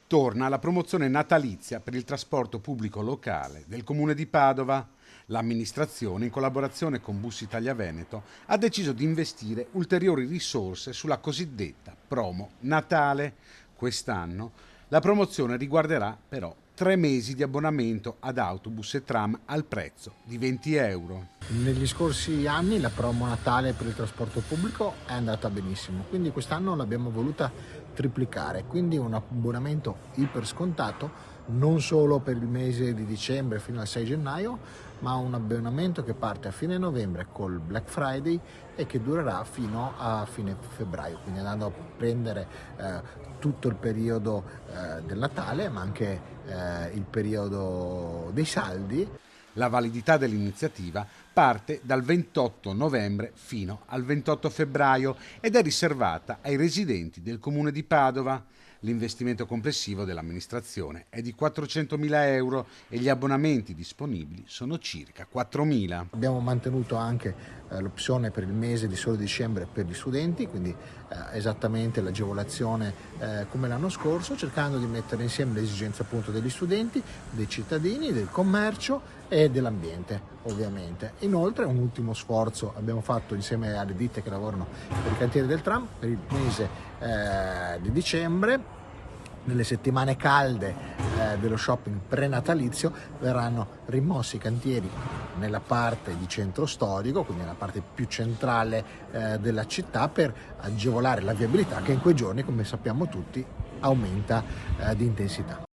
Torna la promozione natalizia per il trasporto pubblico locale del Comune di Padova. L'amministrazione, in collaborazione con Bus Italia Veneto, ha deciso di investire ulteriori risorse sulla cosiddetta promo Natale. Quest'anno la promozione riguarderà però 3 mesi di abbonamento ad autobus e tram al prezzo di 20 euro. Negli scorsi anni la promo Natale per il trasporto pubblico è andata benissimo, quindi quest'anno l'abbiamo voluta triplicare, quindi un abbonamento iper scontato non solo per il mese di dicembre fino al 6 gennaio, ma un abbonamento che parte a fine novembre col Black Friday e che durerà fino a fine febbraio, quindi andando a prendere tutto il periodo del Natale, ma anche il periodo dei saldi. La validità dell'iniziativa parte dal 28 novembre fino al 28 febbraio ed è riservata ai residenti del Comune di Padova. L'investimento complessivo dell'amministrazione è di 400.000 euro e gli abbonamenti disponibili sono circa 4.000. Abbiamo mantenuto anche l'opzione per il mese di solo dicembre per gli studenti, quindi esattamente l'agevolazione come l'anno scorso, cercando di mettere insieme le esigenze appunto degli studenti, dei cittadini, del commercio e dell'ambiente ovviamente. Inoltre un ultimo sforzo abbiamo fatto insieme alle ditte che lavorano per i cantieri del tram per il mese di dicembre. Nelle settimane calde dello shopping prenatalizio verranno rimossi i cantieri nella parte di centro storico, quindi nella parte più centrale della città, per agevolare la viabilità che in quei giorni, come sappiamo tutti, aumenta di intensità.